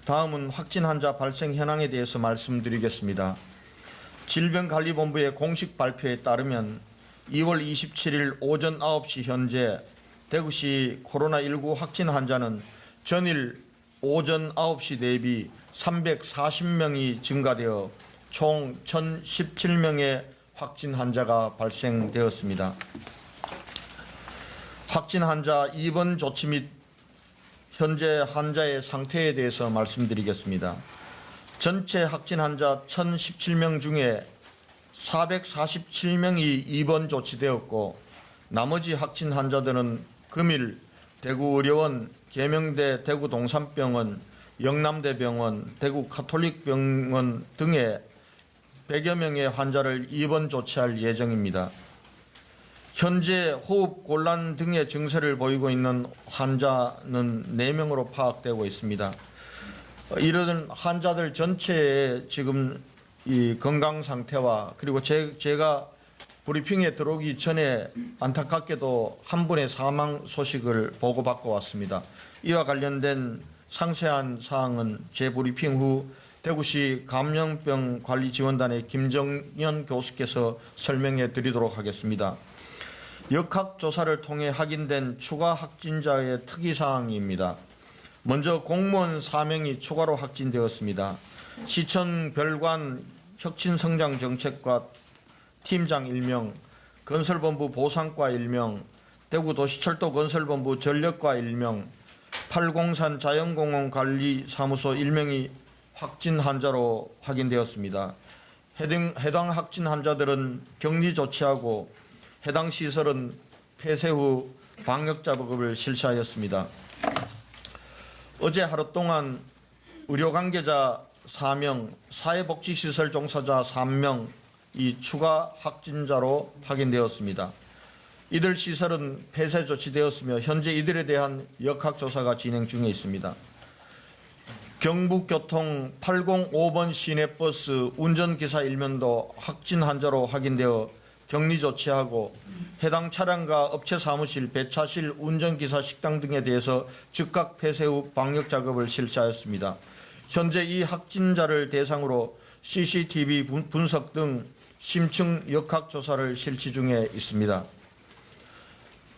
다음은 확진 환자 발생 현황에 대해서 말씀드리겠습니다. 질병관리본부의 공식 발표에 따르면 2월 27일 오전 9시 현재 대구시 코로나19 확진 환자는 전일 오전 9시 대비 340명이 증가되어 총 1,017명의 확진 환자가 발생되었습니다. 확진 환자 입원 조치 및 현재 환자의 상태에 대해서 말씀드리겠습니다. 전체 확진 환자 1,017명 중에 447명이 입원 조치되었고 나머지 확진 환자들은 금일 대구의료원, 계명대 대구동산병원, 영남대병원, 대구가톨릭병원 등에 100여 명의 환자를 입원 조치할 예정입니다. 현재 호흡 곤란 등의 증세를 보이고 있는 환자는 4명으로 파악되고 있습니다. 이런 환자들 전체의 지금 이 건강 상태와 그리고 제가 브리핑에 들어오기 전에 안타깝게도 한 분의 사망 소식을 보고받고 왔습니다. 이와 관련된 상세한 사항은 제 브리핑 후 대구시 감염병 관리지원단의 김정연 교수께서 설명해 드리도록 하겠습니다. 역학조사를 통해 확인된 추가 확진자의 특이사항입니다. 먼저 공무원 4명이 추가로 확진되었습니다. 시청 별관 혁신성장정책과 팀장 1명, 건설본부 보상과 1명, 대구도시철도 건설본부 전력과 1명, 팔공산 자연공원관리사무소 1명이 확진 환자로 확인되었습니다. 해당 확진 환자들은 격리 조치하고 해당 시설은 폐쇄 후 방역 작업을 실시하였습니다. 어제 하루 동안 의료 관계자 4명, 사회복지시설 종사자 3명이 추가 확진자로 확인되었습니다. 이들 시설은 폐쇄 조치되었으며 현재 이들에 대한 역학조사가 진행 중에 있습니다. 경북교통 805번 시내버스 운전기사 1명도 확진 환자로 확인되어 격리 조치하고 해당 차량과 업체 사무실, 배차실, 운전기사 식당 등에 대해서 즉각 폐쇄 후 방역 작업을 실시하였습니다. 현재 이 확진자를 대상으로 CCTV 분석 등 심층 역학조사를 실시 중에 있습니다.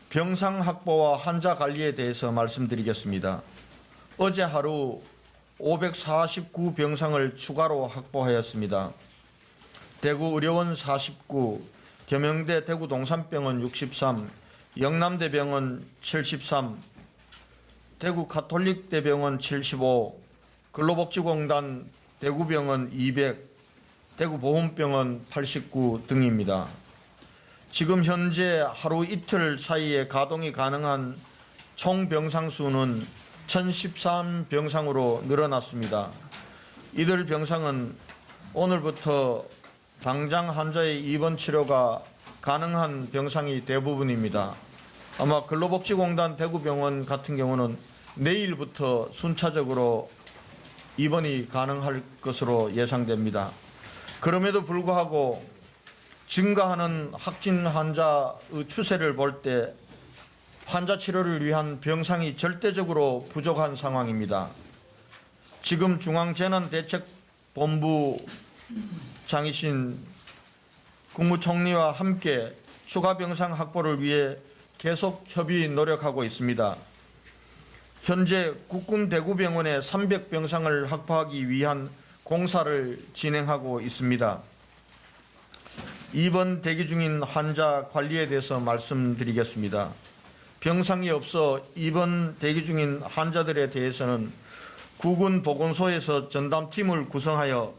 병상 확보와 환자 관리에 대해서 말씀드리겠습니다. 어제 하루 549병상을 추가로 확보하였습니다. 대구의료원 49, 계명대 대구동산병원 63, 영남대병원 73, 대구가톨릭대병원 75, 근로복지공단 대구병원 200, 대구보훈병원 89 등입니다. 지금 현재 하루 이틀 사이에 가동이 가능한 총 병상 수는 1,013병상으로 늘어났습니다. 이들 병상은 오늘부터 당장 환자의 입원 치료가 가능한 병상이 대부분입니다. 아마 근로복지공단 대구병원 같은 경우는 내일부터 순차적으로 입원이 가능할 것으로 예상됩니다. 그럼에도 불구하고 증가하는 확진 환자의 추세를 볼 때 환자 치료를 위한 병상이 절대적으로 부족한 상황입니다. 지금 중앙재난대책본부 장이신 국무총리와 함께 추가 병상 확보를 위해 계속 협의 노력하고 있습니다. 현재 국군 대구병원에 300병상을 확보하기 위한 공사를 진행하고 있습니다. 입원 대기 중인 환자 관리에 대해서 말씀드리겠습니다. 병상이 없어 입원 대기 중인 환자들에 대해서는 국군 보건소에서 전담팀을 구성하여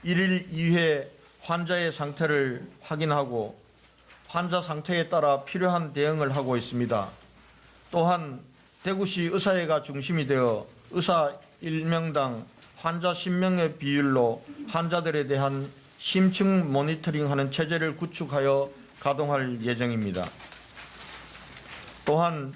1일 2회 환자의 상태를 확인하고 환자 상태에 따라 필요한 대응을 하고 있습니다. 또한 대구시 의사회가 중심이 되어 의사 1명당 환자 10명의 비율로 환자들에 대한 심층 모니터링하는 체제를 구축하여 가동할 예정입니다. 또한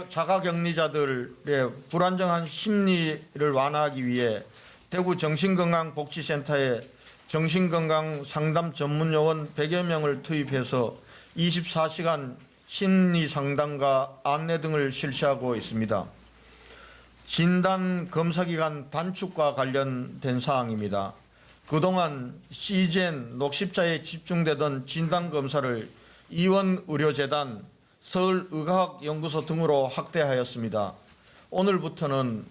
자가격리자들의 불안정한 심리를 완화하기 위해 대구 정신건강복지센터에 정신건강 상담 전문요원 100여 명을 투입해서 24시간 심리 상담과 안내 등을 실시하고 있습니다. 진단 검사기간 단축과 관련된 사항입니다. 그동안 시젠 녹십자에 집중되던 진단검사를 이원의료재단, 서울의과학연구소 등으로 확대하였습니다. 오늘부터는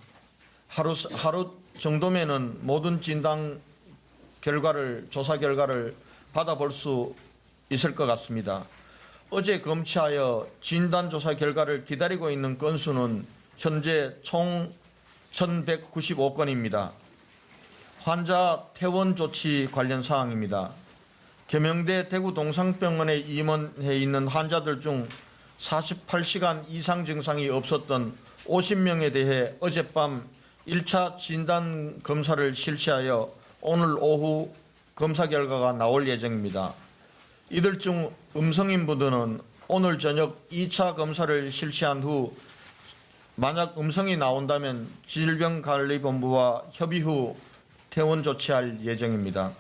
하루 정도면은 모든 진단 결과를, 조사 결과를 받아볼 수 있을 것 같습니다. 어제 검취하여 진단조사 결과를 기다리고 있는 건수는 현재 총 1,195건입니다. 환자 퇴원 조치 관련 사항입니다. 계명대 대구 동상병원에 입원해 있는 환자들 중 48시간 이상 증상이 없었던 50명에 대해 어젯밤 1차 진단 검사를 실시하여 오늘 오후 검사 결과가 나올 예정입니다. 이들 중 음성인 분들은 오늘 저녁 2차 검사를 실시한 후 만약 음성이 나온다면 질병관리본부와 협의 후 퇴원 조치할 예정입니다.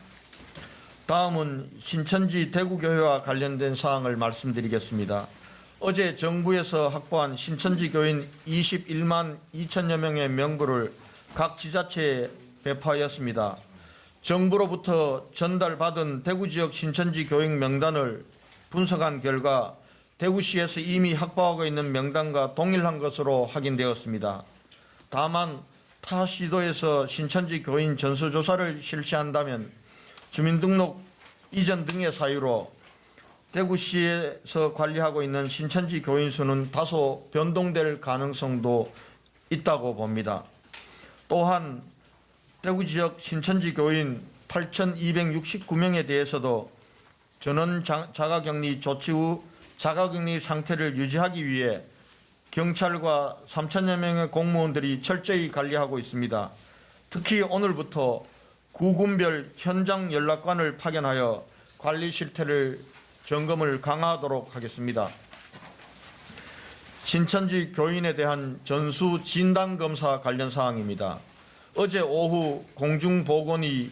다음은 신천지 대구교회와 관련된 사항을 말씀드리겠습니다. 어제 정부에서 확보한 신천지 교인 21만 2천여 명의 명부를 각 지자체에 배포하였습니다. 정부로부터 전달받은 대구 지역 신천지 교인 명단을 분석한 결과 대구시에서 이미 확보하고 있는 명단과 동일한 것으로 확인되었습니다. 다만 타 시도에서 신천지 교인 전수조사를 실시한다면 주민등록 이전 등의 사유로 대구시에서 관리하고 있는 신천지 교인 수는 다소 변동될 가능성도 있다고 봅니다. 또한 대구 지역 신천지 교인 8,269명에 대해서도 전원 자가격리 조치 후 자가격리 상태를 유지하기 위해 경찰과 3천여 명의 공무원들이 철저히 관리하고 있습니다. 특히 오늘부터 구군별 현장 연락관을 파견하여 관리 실태를 점검을 강화하도록 하겠습니다. 신천지 교인에 대한 전수 진단검사 관련 사항입니다. 어제 오후 공중보건이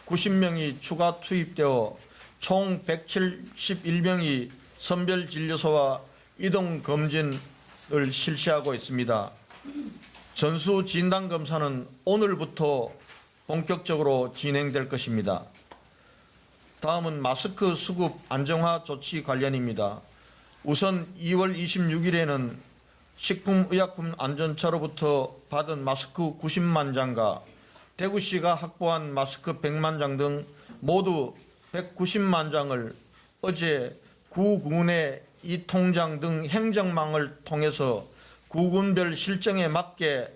90명이 추가 투입되어 총 171명이 선별진료소와 이동검진을 실시하고 있습니다. 전수 진단검사는 오늘부터 본격적으로 진행될 것입니다. 다음은 마스크 수급 안정화 조치 관련입니다. 우선 2월 26일에는 식품의약품안전처로부터 받은 마스크 90만 장과 대구시가 확보한 마스크 100만 장 등 모두 190만 장을 어제 구군의 이 통장 등 행정망을 통해서 구군별 실정에 맞게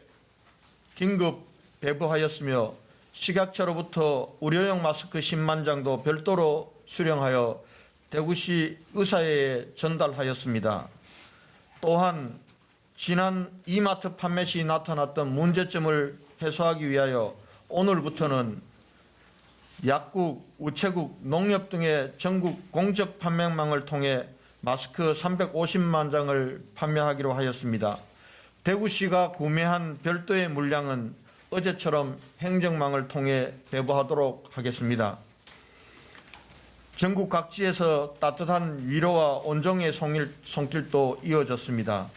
긴급 배부하였으며 식약처로부터 의료용 마스크 10만 장도 별도로 수령하여 대구시 의사회에 전달하였습니다. 또한 지난 이마트 판매 시 나타났던 문제점을 해소하기 위하여 오늘부터는 약국, 우체국, 농협 등의 전국 공적 판매망을 통해 마스크 350만 장을 판매하기로 하였습니다. 대구시가 구매한 별도의 물량은 어제처럼 행정망을 통해 배부하도록 하겠습니다. 전국 각지에서 따뜻한 위로와 온정의 손길도 이어졌습니다.